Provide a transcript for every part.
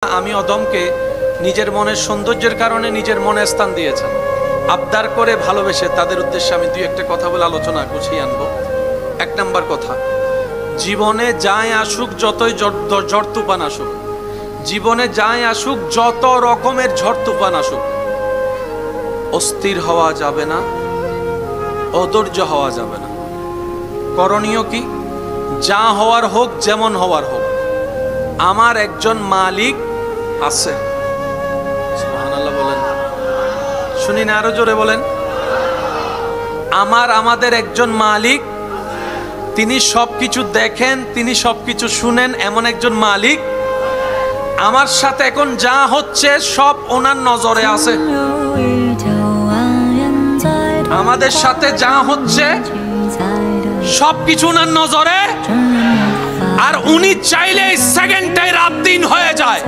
আমি অদমকে নিজের মনের সৌন্দর্যের কারণে নিজের মনে স্থান দিয়েছেন, আবদার করে ভালোবেসে তাদের উদ্দেশ্যে আমি দুই একটা কথা বলে আলোচনা গুছিয়ে আনবো। এক নাম্বার কথা, জীবনে যাই আসুক, যতই ঝড় তুফান আসুক, জীবনে যাই আসুক, যত রকমের ঝড় তুফান আসুক, অস্থির হওয়া যাবে না, অধৈর্য হওয়া যাবে না। করণীয় কি? যা হওয়ার হোক, যেমন হওয়ার হোক, আমার একজন মালিক আছে। সুবহানাল্লাহ বলেন, শুনি না, আরো জোরে বলেন। আমাদের একজন মালিক, তিনি সবকিছু দেখেন, তিনি সবকিছু শুনেন, এমন একজন মালিক আমার সাথে এখন যা হচ্ছে সব ওনার নজরে আছে। আমাদের সাথে যা হচ্ছে সবকিছু ওনার নজরে, আর উনি চাইলে সেকেন্ডটাই রাত দিন হয়ে যায়,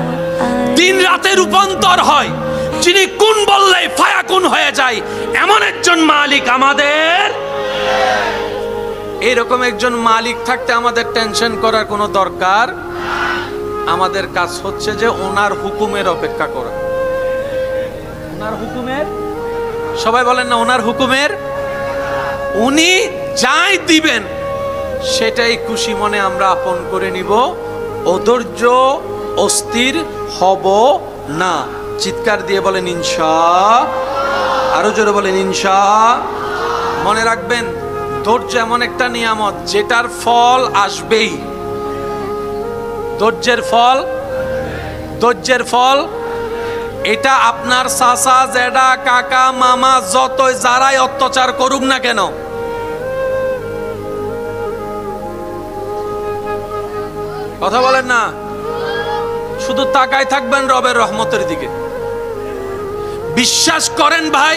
দিন রাতে রূপান্তর হয়, যিনি কোন বললে ফায়াকুন হয়ে যায়, এমন একজন মালিক আমাদের। এরকম একজন মালিক থাকতে আমাদের টেনশন করার কোনো দরকার। আমাদের কাজ হচ্ছে যে ওনার হুকুমের অপেক্ষা করা। ওনার হুকুমের, সবাই বলেন না, ওনার হুকুমের। উনি যাই দিবেন সেটাই খুশি মনে আমরা আপন করে নিব, অধৈর্য অস্থির হব না। চিৎকার দিয়ে বলেন ইনশাআল্লাহ, আরো জোরে বলেন ইনশাআল্লাহ। মনে রাখবেন, ধৈর্য এমন একটা নিয়ামত যেটার ফল আসবেই। ধৈর্যের ফল এটা আপনার চাচা, জেঠা, কাকা, মামা, যতই যারাই অত্যাচার করুক না কেন, কথা বলেন না, শুধু তাকায় থাকবেন রবের রহমতের দিকে। বিশ্বাস করেন ভাই,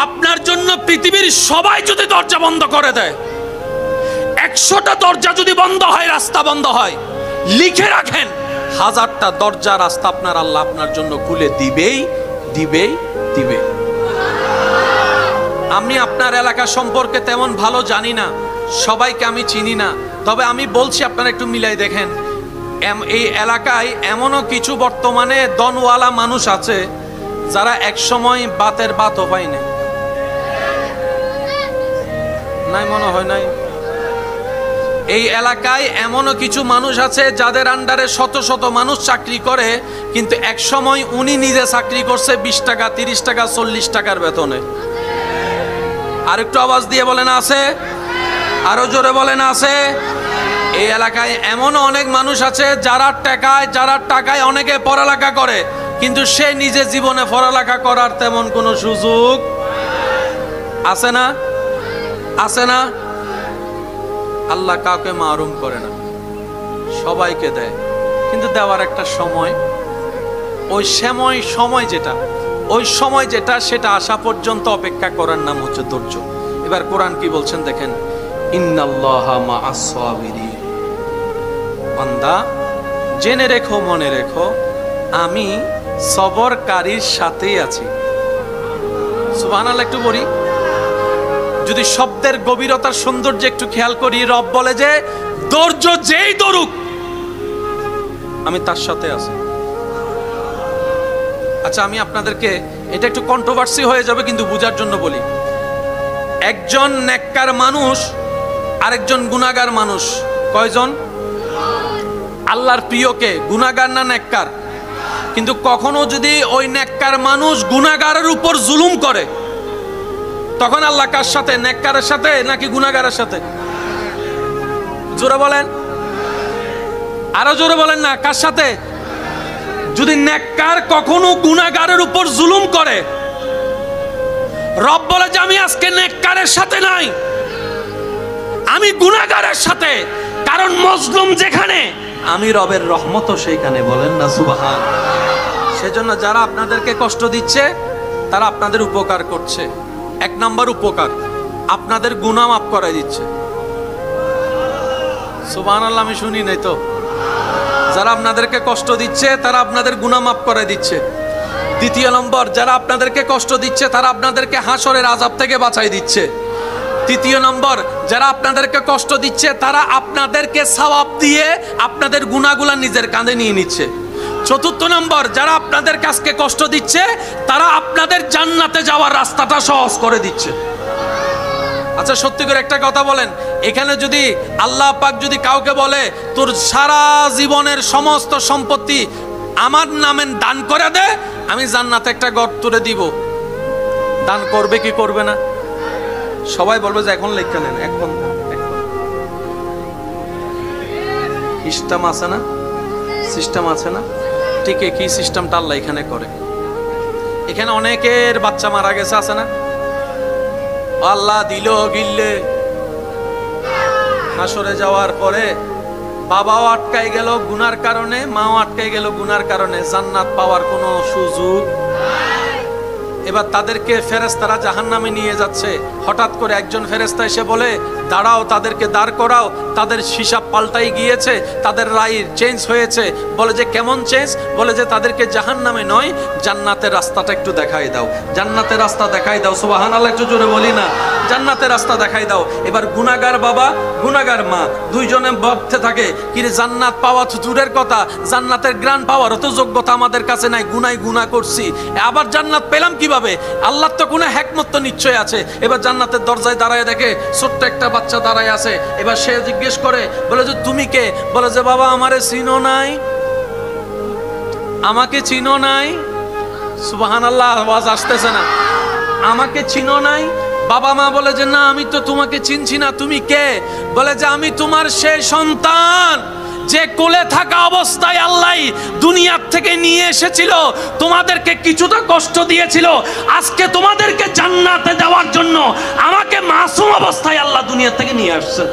আপনার জন্য পৃথিবীর সবাই যদি দরজা বন্ধ করে দেয়, 100টা দরজা যদি বন্ধ হয়, রাস্তা বন্ধ হয়, লিখে রাখেন 1000টা দরজা রাস্তা আপনার আল্লাহ আপনার জন্য খুলে দিবেই। আমি আপনার এলাকা সম্পর্কে তেমন ভালো জানি না, সবাইকে আমি চিনি না, তবে আমি বলছি আপনারা একটু মিলাই দেখেন। এই এলাকায় এমনও কিছু বর্তমানে দনওয়ালা মানুষ আছে যারা একসময় বাতের বাতও পায় নাই, মনে হয় নাই। এই এলাকায় এমনও কিছু মানুষ আছে যাদের আন্ডারে শত শত মানুষ চাকরি করে, কিন্তু এক সময় উনি নিজে চাকরি করছে 20 টাকা, 30 টাকা, 40 টাকার বেতনে। আর একটু আওয়াজ দিয়ে বলেন আছে, আরো জোরে বলেন আছে। এই এলাকায় এমনও অনেক মানুষ আছে যারা টাকায় অনেকে পড়ালেখা করে, কিন্তু সে নিজে জীবনে পড়ালেখা করার তেমন কোনো সুযোগ আছে না। আল্লাহ কাউকে মাহরুম করে না, সবাইকে দেয়, কিন্তু দেওয়ার একটা সময়, ওই সময় যেটা সেটা আসা পর্যন্ত অপেক্ষা করার নাম হচ্ছে ধৈর্য। এবার কোরআন কি বলছেন দেখেন, ইন্নাল্লাহা মাআস সাবিরিন। বান্দা জেনে রেখো, মনে রেখো, আমি সবরকারীর সাথেই আছি। সুবহানাল্লাহ একটু বলি, যদি শব্দের গভীরতার সৌন্দর্য একটু খেয়াল করি, রব বলে যে ধৈর্য যেই ধরুক আমি তার সাথে আছি। আচ্ছা, আমি আপনাদেরকে, এটা একটু কন্ট্রোভার্সি হয়ে যাবে কিন্তু বুঝার জন্য বলি। একজন নেককার মানুষ আরেকজন গুনাহগার মানুষ, কয়জন? আল্লাহর প্রিয়কে গুনাহগার না নেককার? কিন্তু কখনো যদি ওই নেককার মানুষ গুনাহগারের উপর জুলুম করে, তখন আল্লাহ কার সাথে? নেককারের সাথে নাকি গুনাহগারের সাথে? জোরে বলেন, আরো জোরে বলেন না, কার সাথে? যদি নেককার কখনো গুনাহগারের উপর জুলুম করে, রব বলে যে আমি আজকে নেককারের সাথে নাই, আমি গুনাহগারের সাথে। কারণ মজলুম যেখানে, আমি রবের রহমতও সেইখানে। বলেন না সুবহান। সেজন্য যারা আপনাদেরকে কষ্ট দিচ্ছে তারা আপনাদের উপকার করছে। 1 নম্বর উপকার, আপনাদের গুনাহ মাফ করাই দিচ্ছে। সুবহানাল্লাহ, আমি শুনি নাই তো। যারা আপনাদেরকে কষ্ট দিচ্ছে তারা আপনাদের গুনাহ মাফ করাই দিচ্ছে। 2 নম্বর, যারা আপনাদেরকে কষ্ট দিচ্ছে তারা আপনাদেরকে হাসরের আযাব থেকে বাঁচাই দিচ্ছে। তৃতীয় নম্বর, যারা আপনাদেরকে কষ্ট দিচ্ছে তারা আপনাদেরকে সওয়াব দিয়ে আপনাদের গুনাহগুলা নিজের কাঁধে নিয়ে নিচ্ছে। চতুর্থ নম্বর, যারা আপনাদের কাছকে কষ্ট দিচ্ছে তারা আপনাদের জান্নাতে যাওয়ার রাস্তাটা সহজ করে দিচ্ছে। আচ্ছা সত্যি করে একটা কথা বলেন, এখানে যদি আল্লাহ পাক যদি কাউকে বলে তোর সারা জীবনের সমস্ত সম্পত্তি আমার নামে দান করে দে, আমি জান্নাতে একটা ঘর তুলে দিব, দান করবে কি করবে না? সবাই বলবে যে এখন লেখা নেন, এখন সিস্টেম আছে না, সিস্টেম আছে না, ঠিক কি সিস্টেমটা আল্লাহ এখানে করে। এখানে অনেকের বাচ্চা মারা গেছে, আছে না? আল্লাহ দিল গিললে হাসরে যাওয়ার পরে বাবাও আটকাই গেল গুনার কারণে, মাও আটকাই গেল গুনার কারণে, জান্নাত পাওয়ার কোনো সুযোগ। এবার তাদেরকে ফেরেশতারা জাহান্নামে নিয়ে যাচ্ছে। হঠাৎ করে একজন ফেরেশতা এসে বলে দাঁড়াও, তাদেরকে দাঁড় করাও, তাদের হিসাব পাল্টাই গিয়েছে, তাদের রায় চেঞ্জ হয়েছে। বলে যে কেমন চেঞ্জ? বলে যে তাদেরকে জাহান্নামে নয় জান্নাতের রাস্তাটা একটু দেখাই দাও, জান্নাতের রাস্তা দেখাই দাও। সুবহানাল্লাহ, একটু জোরে বলি না, জান্নাতের রাস্তা দেখাই দাও। এবার গুনাহগার বাবা গুনাহগার মা দুইজনে ভাবতে থাকে কিরে জান্নাত পাওয়া তো দূরের কথা, জান্নাতের গ্রান পাওয়ারও তো যোগ্যতা আমাদের কাছে নাই, গুনাই গুনাহ করছি, আবার জান্নাত পেলাম কিভাবে? আল্লাহর তো কোনো হিকমত তো নিশ্চয় আছে। এবার জান্নাতের দরজায় দাঁড়ায় দেখে ছোট্ট একটা বাচ্চা দাঁড়ায় আছে। এবার সে জিজ্ঞেস করে, বলে যে তুমি কে? বলে যে বাবা আমারে চিনো নাই, আমাকে চিনো নাই। সুবহানাল্লাহ, আওয়াজ আসতেছে না? আমাকে চিনো নাই? বাবা মা বলে যে না আমি তো তোমাকে চিনছি না, তুমি কে? বলে যে আমি তোমার সেই সন্তান যে কোলে থাকা অবস্থায় আল্লাহ দুনিয়ার থেকে নিয়ে এসেছিল, তোমাদেরকে কিছুটা কষ্ট দিয়েছিল, আজকে তোমাদেরকে জান্নাতে যাওয়ার জন্য আমাকে মাসুম অবস্থায় আল্লাহ দুনিয়ার থেকে নিয়ে আসছে।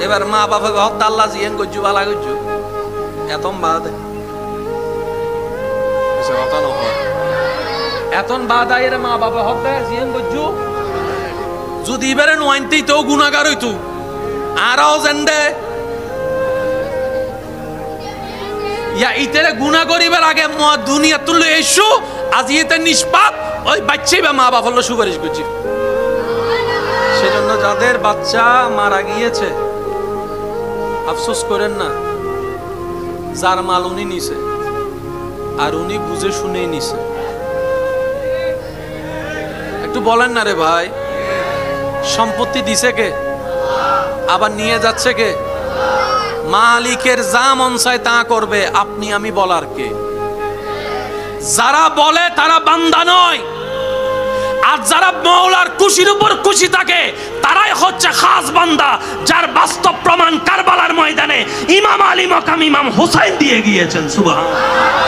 এবার মা বাবা হত্যা আল্লাহ জিয়ান গজ্জু বালা গজ্জু এতম বাদ এতন বাদ আইরে মা বাবা হত্যা জিয়ান গজ্জু যদি এবারে নয়নতেই তো গুনাহগার হইতো আরও জেন্ডে ইয়া ইতেরে গুনাহ করিবার আগে দুনিয়া তুলে এসো আজ ইতে নিষ্পাপ ওই বাচ্চাই বা মা বাবা হলো সুপারিশ করছি। সেজন্য যাদের বাচ্চা মারা গিয়েছে আফসোস করেন না, যার মাল উনি নিছে আর উনি বুঝে শুনেই নিছে। একটু বলেন না রে ভাই, সম্পত্তি দিছে কে? আবার নিয়ে যাচ্ছে কে? মালিকের যা মন চায় তা করবে, আপনি আমি বলার কে? যারা বলে তারা বান্দা নয়, আর যারা মওলার খুশির উপর খুশি থাকে তারাই হচ্ছে খাস বান্দা, যার বাস্তব প্রমাণ কারবালার ময়দানে ইমাম আলী মাকাম ইমাম হুসাইন দিয়ে গিয়েছেন। সুবহানাল্লাহ।